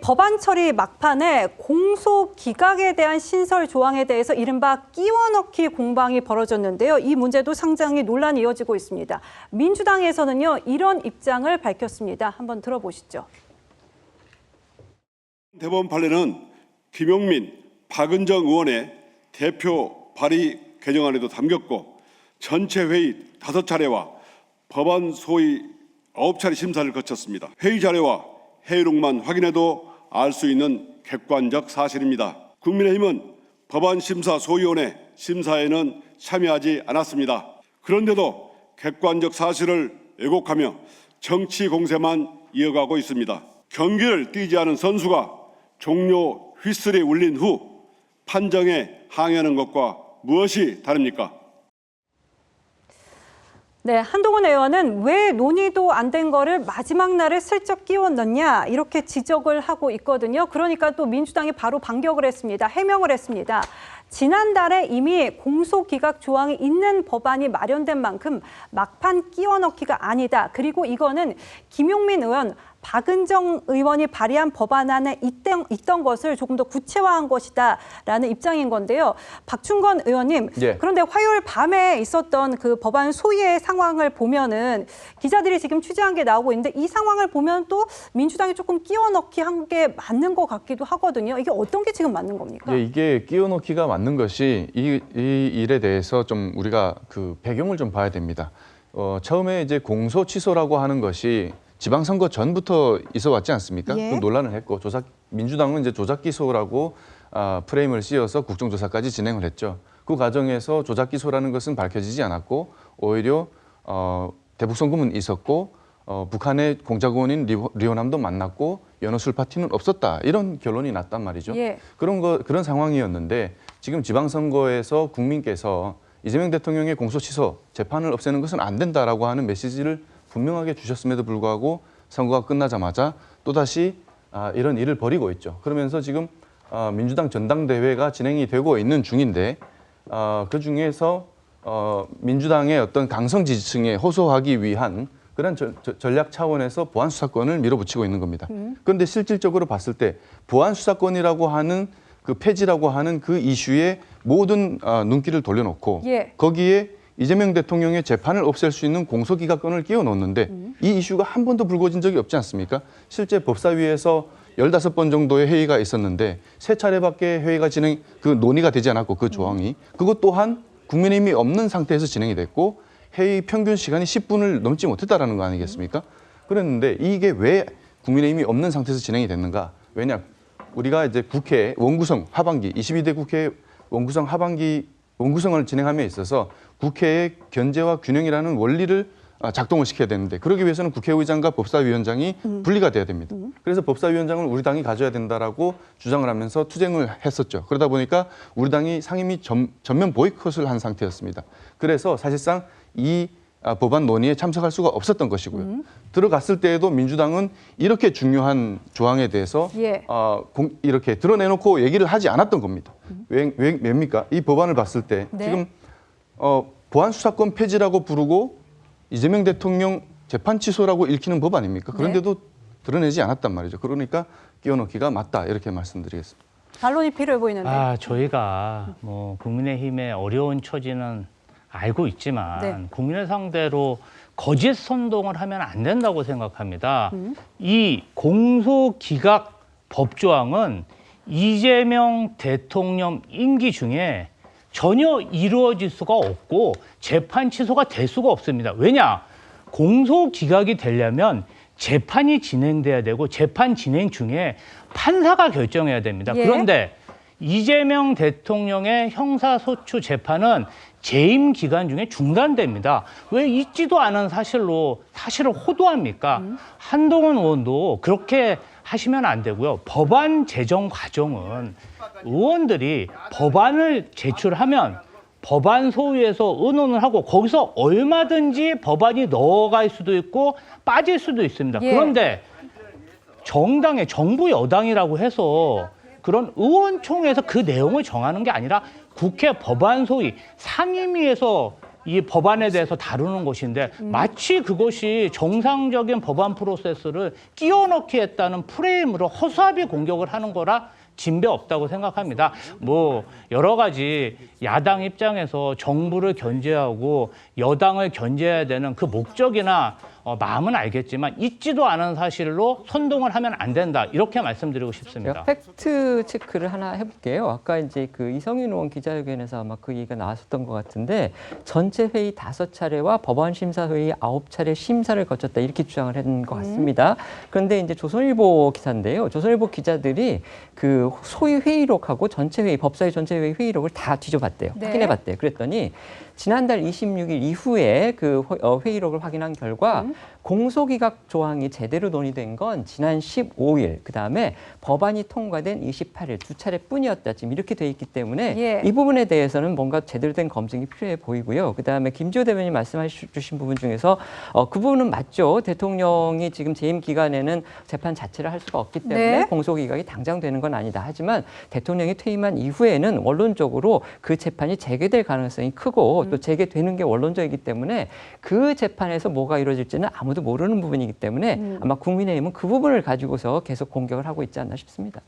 법안 처리 막판에 공소 기각에 대한 신설 조항에 대해서 이른바 끼워넣기 공방이 벌어졌는데요. 이 문제도 상당히 논란이 이어지고 있습니다. 민주당에서는요, 이런 입장을 밝혔습니다. 한번 들어보시죠. 대법원 판례는 김용민, 박은정 의원의 대표 발의 개정안에도 담겼고 전체 회의 5차례와 법안 소위 9차례 심사를 거쳤습니다. 회의 자료와 회의록만 확인해도 알 수 있는 객관적 사실입니다. 국민의힘은 법안 심사 소위원회 심사에는 참여하지 않았습니다. 그런데도 객관적 사실을 왜곡하며 정치 공세만 이어가고 있습니다. 경기를 뛰지 않은 선수가 종료 휘슬이 울린 후 판정에 항의하는 것과 무엇이 다릅니까? 네, 한동훈 의원은 왜 논의도 안 된 거를 마지막 날에 슬쩍 끼워 넣냐 이렇게 지적을 하고 있거든요. 그러니까 또 민주당이 바로 반격을 했습니다. 해명을 했습니다. 지난달에 이미 공소기각 조항이 있는 법안이 마련된 만큼 막판 끼워 넣기가 아니다. 그리고 이거는 김용민 의원, 박은정 의원이 발의한 법안 안에 있던 것을 조금 더 구체화한 것이다라는 입장인 건데요. 박충건 의원님, 예. 그런데 화요일 밤에 있었던 그 법안 소위의 상황을 보면은 기자들이 지금 취재한 게 나오고 있는데 이 상황을 보면 또 민주당이 조금 끼워 넣기 한 게 맞는 것 같기도 하거든요. 이게 어떤 게 지금 맞는 겁니까? 예, 이게 끼워 넣기가 맞는 것이 이 일에 대해서 좀 우리가 그 배경을 좀 봐야 됩니다. 처음에 이제 공소 취소라고 하는 것이 지방선거 전부터 있어 왔지 않습니까? 예. 그 논란을 했고 민주당은 이제 조작 기소라고 프레임을 씌워서 국정조사까지 진행을 했죠. 그 과정에서 조작 기소라는 것은 밝혀지지 않았고 오히려 대북 송금은 있었고 북한의 공작원인 리호남도 만났고 여느 술 파티는 없었다 이런 결론이 났단 말이죠. 예. 그런 상황이었는데 지금 지방선거에서 국민께서 이재명 대통령의 공소 취소 재판을 없애는 것은 안 된다라고 하는 메시지를 분명하게 주셨음에도 불구하고 선거가 끝나자마자 또다시 이런 일을 벌이고 있죠. 그러면서 지금 민주당 전당대회가 진행이 되고 있는 중인데 그중에서 민주당의 어떤 강성 지지층에 호소하기 위한 그런 전략 차원에서 보안 수사권을 밀어붙이고 있는 겁니다. 그런데 실질적으로 봤을 때 보안 수사권이라고 하는 그 폐지라고 하는 그 이슈에 모든 눈길을 돌려놓고 예. 거기에 이재명 대통령의 재판을 없앨 수 있는 공소기각권을 끼워 넣었는데 이 이슈가 한 번도 불거진 적이 없지 않습니까? 실제 법사위에서 15번 정도의 회의가 있었는데 3차례밖에 회의가 논의가 되지 않았고 그 조항이 그것 또한 국민의힘이 없는 상태에서 진행이 됐고 회의 평균 시간이 10분을 넘지 못했다라는 거 아니겠습니까? 그랬는데 이게 왜 국민의힘이 없는 상태에서 진행이 됐는가? 왜냐? 우리가 이제 국회 원구성 하반기 22대 국회 원구성 하반기 원구성을 진행함에 있어서 국회의 견제와 균형이라는 원리를 작동을 시켜야 되는데 그러기 위해서는 국회의장과 법사위원장이 분리가 돼야 됩니다. 그래서 법사위원장을 우리 당이 가져야 된다라고 주장을 하면서 투쟁을 했었죠. 그러다 보니까 우리 당이 상임위 전면 보이콧을 한 상태였습니다. 그래서 사실상 이 법안 논의에 참석할 수가 없었던 것이고요. 들어갔을 때에도 민주당은 이렇게 중요한 조항에 대해서 예. 이렇게 드러내놓고 얘기를 하지 않았던 겁니다. 왜입니까? 이 법안을 봤을 때 네. 지금 보안 수사권 폐지라고 부르고 이재명 대통령 재판 취소라고 읽히는 법 아닙니까? 그런데도 드러내지 않았단 말이죠. 그러니까 끼워넣기가 맞다 이렇게 말씀드리겠습니다. 반론이 필요해 보이는데. 저희가 뭐 국민의힘의 어려운 처지는 알고 있지만 네. 국민을 상대로 거짓 선동을 하면 안 된다고 생각합니다. 이 공소기각 법조항은 이재명 대통령 임기 중에 전혀 이루어질 수가 없고 재판 취소가 될 수가 없습니다. 왜냐? 공소기각이 되려면 재판이 진행돼야 되고 재판 진행 중에 판사가 결정해야 됩니다. 예. 그런데 이재명 대통령의 형사소추 재판은 재임 기간 중에 중단됩니다. 왜 있지도 않은 사실을 호도합니까? 한동훈 의원도 그렇게 하시면 안 되고요. 법안 제정 과정은 의원들이 법안을 제출하면 법안 소위에서 의논을 하고 거기서 얼마든지 법안이 넣어갈 수도 있고 빠질 수도 있습니다. 예. 그런데 정당의 정부 여당이라고 해서 그런 의원총회에서 그 내용을 정하는 게 아니라 국회 법안 소위 상임위에서 이 법안에 대해서 다루는 것인데 마치 그것이 정상적인 법안 프로세스를 끼워넣기 했다는 프레임으로 허수아비 공격을 하는 거라 진배 없다고 생각합니다. 뭐 여러 가지 야당 입장에서 정부를 견제하고 여당을 견제해야 되는 그 목적이나 마음은 알겠지만 있지도 않은 사실로 선동을 하면 안 된다. 이렇게 말씀드리고 싶습니다. 제가 팩트 체크를 하나 해볼게요. 아까 이제 그 이성윤 의원 기자회견에서 아마 그 얘기가 나왔었던 것 같은데 전체 회의 5차례와 법안 심사 회의 9차례 심사를 거쳤다 이렇게 주장을 했던 것 같습니다. 그런데 이제 조선일보 기사인데요. 조선일보 기자들이 그 소위 회의록하고 전체 회의 법사위 전체 회의 회의록을 다 뒤져봤대요. 네. 확인해봤대요. 그랬더니 지난달 26일 이후에 그 회의록을 확인한 결과 공소기각 조항이 제대로 논의된 건 지난 15일, 그다음에 법안이 통과된 28일 2차례뿐이었다. 지금 이렇게 돼 있기 때문에 예. 이 부분에 대해서는 뭔가 제대로 된 검증이 필요해 보이고요. 그다음에 김지호 대변인 말씀하신 부분 중에서 그 부분은 맞죠. 대통령이 지금 재임 기간에는 재판 자체를 할 수가 없기 때문에 네. 공소기각이 당장 되는 건 아니다. 하지만 대통령이 퇴임한 이후에는 원론적으로 그 재판이 재개될 가능성이 크고 또 재개되는 게 원론적이기 때문에 그 재판에서 뭐가 이루어질지는 아무도 모르는 부분이기 때문에 아마 국민의힘은 그 부분을 가지고서 계속 공격을 하고 있지 않나 싶습니다.